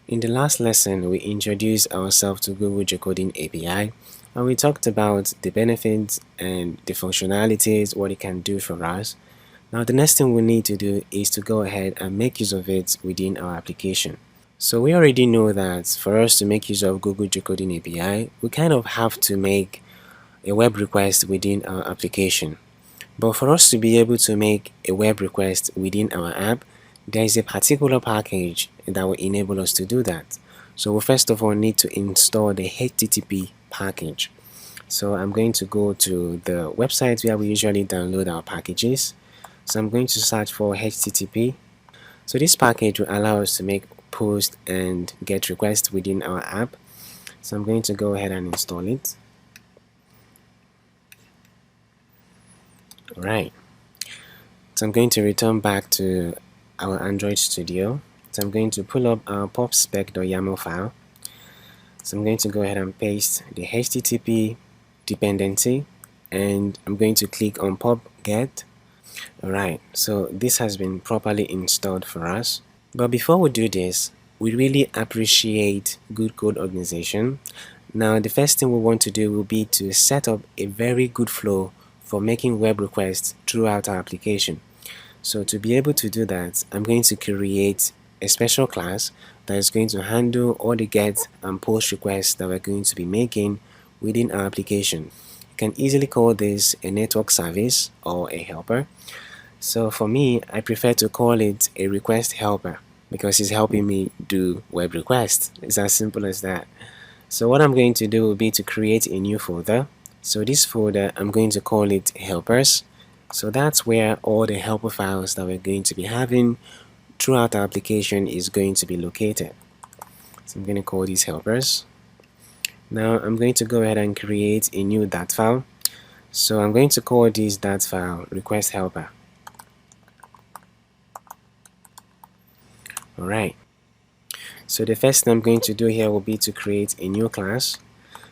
In the last lesson, we introduced ourselves to Google Decoding API, and we talked about the benefits and the functionalities, what it can do for us. Now the next thing we need to do is to go ahead and make use of it within our application. So we already know that for us to make use of Google Decoding API, we kind of have to make a web request within our application. But for us to be able to make a web request within our app, there is a particular package that will enable us to do that. So we first of all need to install the HTTP package. So I'm going to go to the website where we usually download our packages. So I'm going to search for HTTP. So this package will allow us to make post and get requests within our app. So I'm going to go ahead and install it. Alright, so I'm going to return back to our Android Studio. So I'm going to pull up our popspec.yaml file. So I'm going to go ahead and paste the HTTP dependency, and I'm going to click on pop get. Alright, so this has been properly installed for us. But before we do this, we really appreciate good code organization. Now the first thing we want to do will be to set up a very good flow for making web requests throughout our application. So to be able to do that, I'm going to create a special class that is going to handle all the get and post requests that we're going to be making within our application. You can easily call this a network service or a helper. So for me, I prefer to call it a request helper because it's helping me do web requests. It's as simple as that. So what I'm going to do will be to create a new folder. So this folder, I'm going to call it helpers. So that's where all the helper files that we're going to be having throughout our application is going to be located. So I'm going to call these helpers. Now I'm going to go ahead and create a new .dat file. So I'm going to call this .dat file request helper. Alright, so the first thing I'm going to do here will be to create a new class.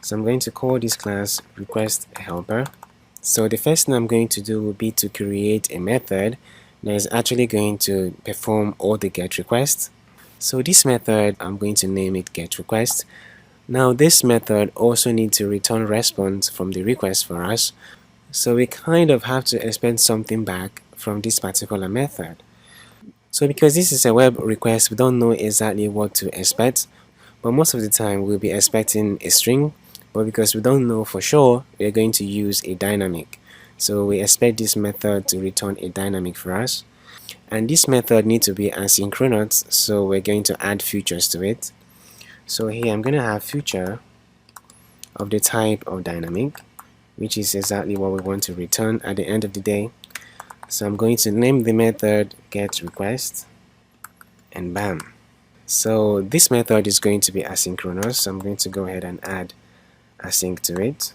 So I'm going to call this class request helper. So the first thing I'm going to do will be to create a method that is actually going to perform all the get requests. So this method, I'm going to name it get request. Now this method also needs to return response from the request for us. So we kind of have to expect something back from this particular method. So because this is a web request, we don't know exactly what to expect, but most of the time we'll be expecting a string, but because we don't know for sure, we're going to use a dynamic. So we expect this method to return a dynamic for us, and this method needs to be asynchronous, so we're going to add features to it. So here I'm going to have feature of the type of dynamic, which is exactly what we want to return at the end of the day. So I'm going to name the method getRequest, and bam. So this method is going to be asynchronous, so I'm going to go ahead and add async to it.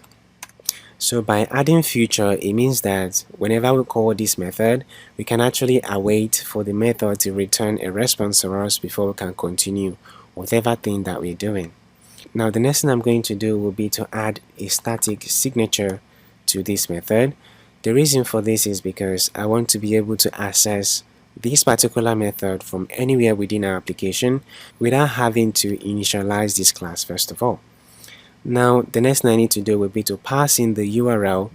So by adding feature, it means that whenever we call this method, we can actually await for the method to return a response to us before we can continue whatever thing that we're doing. Now the next thing I'm going to do will be to add a static signature to this method. The reason for this is because I want to be able to access this particular method from anywhere within our application without having to initialize this class first of all. Now the next thing I need to do will be to pass in the URL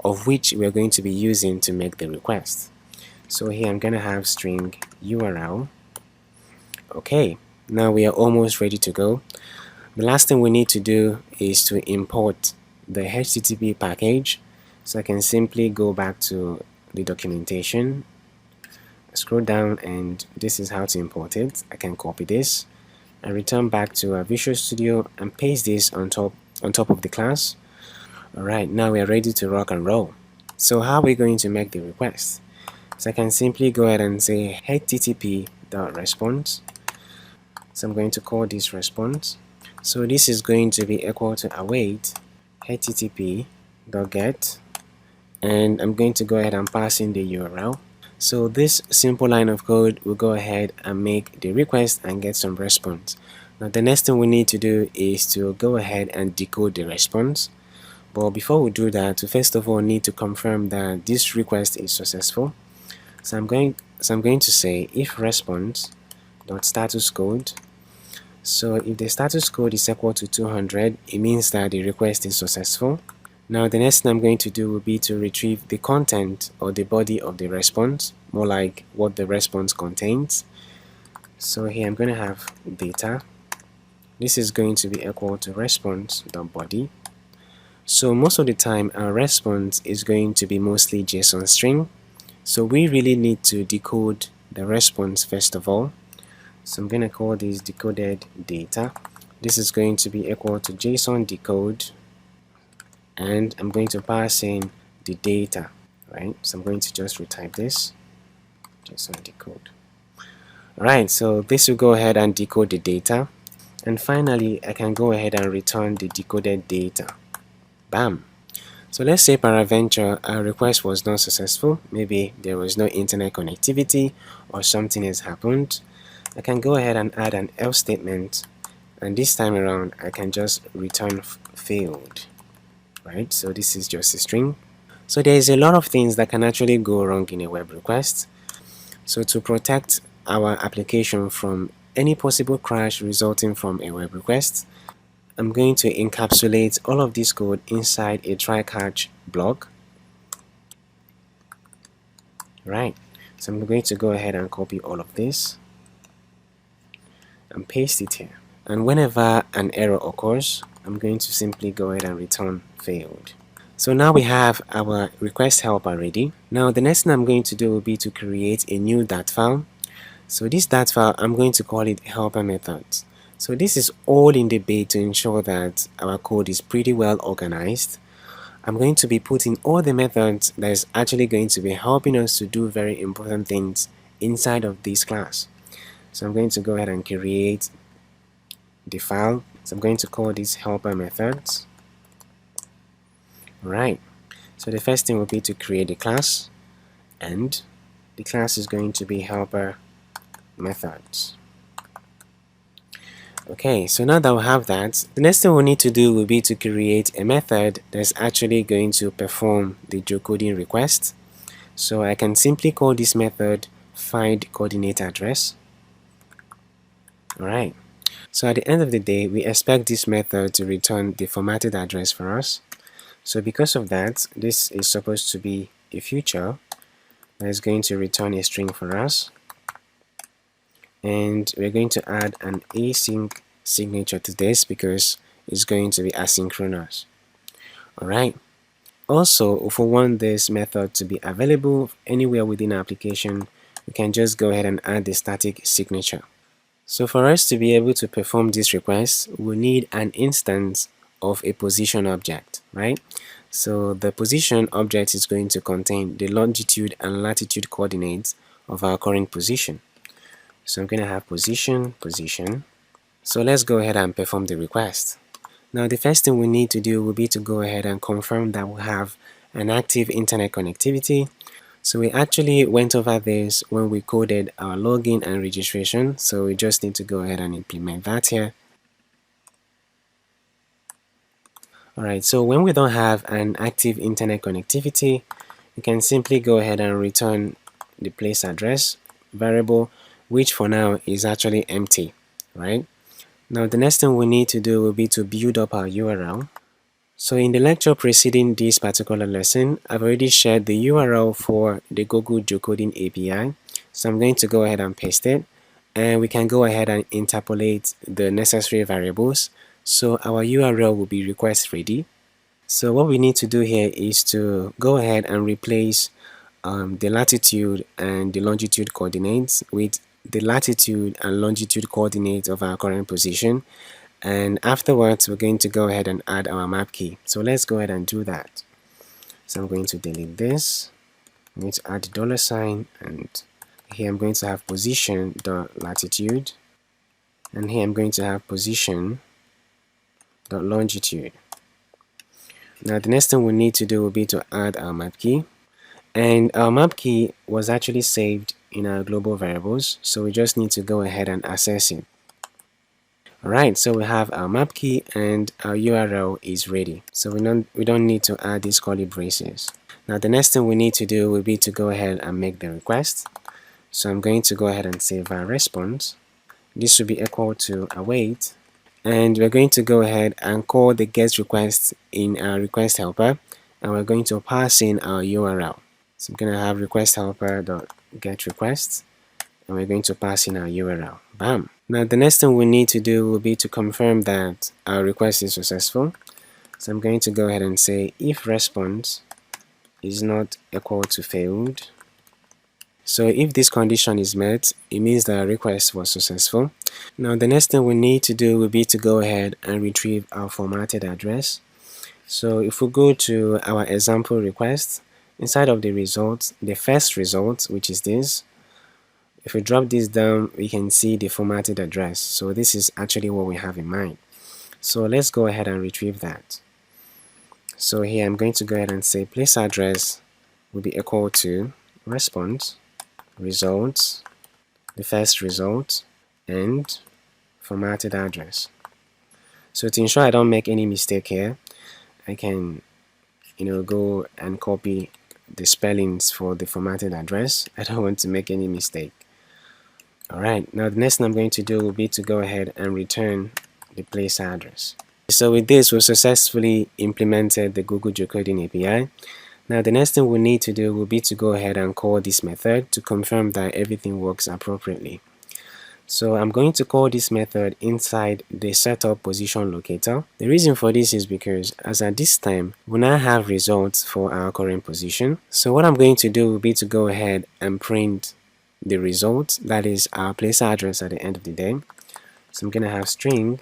of which we're going to be using to make the request. So here I'm going to have string URL. Okay, now we are almost ready to go. The last thing we need to do is to import the HTTP package. So I can simply go back to the documentation, scroll down, and this is how to import it. I can copy this and return back to our Visual Studio and paste this on top of the class. Alright, now we are ready to rock and roll. So how are we going to make the request? So I can simply go ahead and say http.response. So I'm going to call this response. So this is going to be equal to await http.get, and I'm going to go ahead and pass in the URL. So this simple line of code will go ahead and make the request and get some response. Now the next thing we need to do is to go ahead and decode the response. But before we do that, we first of all need to confirm that this request is successful. So I'm going to say if response.status code. So if the status code is equal to 200, it means that the request is successful. Now the next thing I'm going to do will be to retrieve the content or the body of the response, more like what the response contains. So here I'm going to have data. This is going to be equal to response.body. So most of the time our response is going to be mostly JSON string. So we really need to decode the response first of all. So I'm going to call this decoded data. This is going to be equal to JSON decode, and I'm going to pass in the data, right? So I'm going to just retype this, JSON decode. Alright, so this will go ahead and decode the data. And finally, I can go ahead and return the decoded data. Bam! So let's say peradventure our request was not successful. Maybe there was no internet connectivity or something has happened. I can go ahead and add an else statement, and this time around I can just return failed, right? So this is just a string. So there is a lot of things that can actually go wrong in a web request. So to protect our application from any possible crash resulting from a web request, I'm going to encapsulate all of this code inside a try-catch block. Right, so I'm going to go ahead and copy all of this and paste it here. And whenever an error occurs, I'm going to simply go ahead and return failed. So now we have our request helper ready. Now the next thing I'm going to do will be to create a new dat file. So this dat file, I'm going to call it helper methods. So this is all in the bait to ensure that our code is pretty well organized. I'm going to be putting all the methods that is actually going to be helping us to do very important things inside of this class. So I'm going to go ahead and create the file. So I'm going to call this helper methods. Right. So the first thing will be to create a class, and the class is going to be helper methods. Okay, so now that we have that, the next thing we need to do will be to create a method that's actually going to perform the geocoding request. So I can simply call this method find coordinate address. Alright, so at the end of the day, we expect this method to return the formatted address for us. So because of that, this is supposed to be a feature that is going to return a string for us. And we're going to add an async signature to this because it's going to be asynchronous. Alright. Also, if we want this method to be available anywhere within our application, we can just go ahead and add the static signature. So for us to be able to perform this request, we need an instance of a position object, right? So the position object is going to contain the longitude and latitude coordinates of our current position. So I'm going to have position. So let's go ahead and perform the request. Now the first thing we need to do will be to go ahead and confirm that we have an active internet connectivity. So we actually went over this when we coded our login and registration. So we just need to go ahead and implement that here. Alright, so when we don't have an active internet connectivity, we can simply go ahead and return the place address variable, which for now is actually empty, right? Now the next thing we need to do will be to build up our URL. So in the lecture preceding this particular lesson, I've already shared the URL for the Google Geocoding API. So I'm going to go ahead and paste it, and we can go ahead and interpolate the necessary variables. So our URL will be request ready. So what we need to do here is to go ahead and replace the latitude and the longitude coordinates with the latitude and longitude coordinates of our current position, and afterwards we're going to go ahead and add our map key. So let's go ahead and do that. So I'm going to delete this. I'm going to add the $, and here I'm going to have position dot latitude, and here I'm going to have position dot longitude. Now the next thing we need to do will be to add our map key, and our map key was actually saved in our global variables, so we just need to go ahead and access it. Alright, so we have our map key and our URL is ready, so we don't need to add these curly braces. Now the next thing we need to do will be to go ahead and make the request. So I'm going to go ahead and save our response. This will be equal to await, and we're going to go ahead and call the get request in our request helper, and we're going to pass in our URL. So I'm going to have request helper dot get request, and we're going to pass in our URL. Bam! Now the next thing we need to do will be to confirm that our request is successful. So I'm going to go ahead and say if response is not equal to failed. So if this condition is met, it means that our request was successful. Now the next thing we need to do will be to go ahead and retrieve our formatted address. So if we go to our example request, inside of the results, the first result, which is this, if we drop this down, we can see the formatted address. So this is actually what we have in mind. So let's go ahead and retrieve that. So here I'm going to go ahead and say place address will be equal to response, results, the first result, and formatted address. So to ensure I don't make any mistake here, I can go and copy the spellings for the formatted address. I don't want to make any mistake. Alright, now the next thing I'm going to do will be to go ahead and return the place address. So with this, we've successfully implemented the Google Geocoding API. Now the next thing we need to do will be to go ahead and call this method to confirm that everything works appropriately. So I'm going to call this method inside the setup position locator. The reason for this is because as at this time, we now have results for our current position. So what I'm going to do will be to go ahead and print the result, that is our place address at the end of the day. So I'm going to have string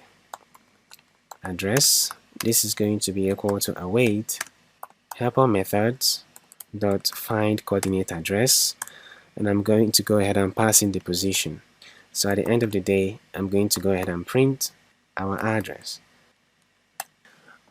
address. This is going to be equal to await helper methods dot find coordinate address, and I'm going to go ahead and pass in the position. So at the end of the day, I'm going to go ahead and print our address.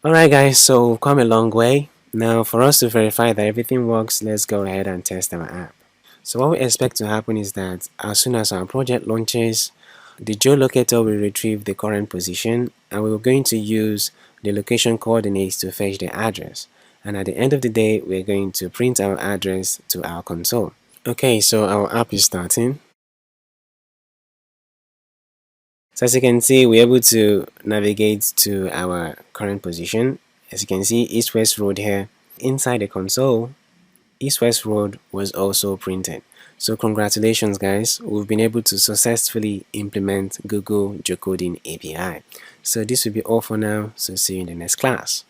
Alright guys, so we've come a long way. Now for us to verify that everything works, let's go ahead and test our app. So what we expect to happen is that as soon as our project launches, the geolocator will retrieve the current position, and we're going to use the location coordinates to fetch the address. And at the end of the day, we're going to print our address to our console. Okay, so our app is starting. So as you can see, we're able to navigate to our current position. As you can see, East-West Road here. Inside the console, East-West Road was also printed. So congratulations guys, we've been able to successfully implement Google Geocoding API. So this will be all for now, so see you in the next class.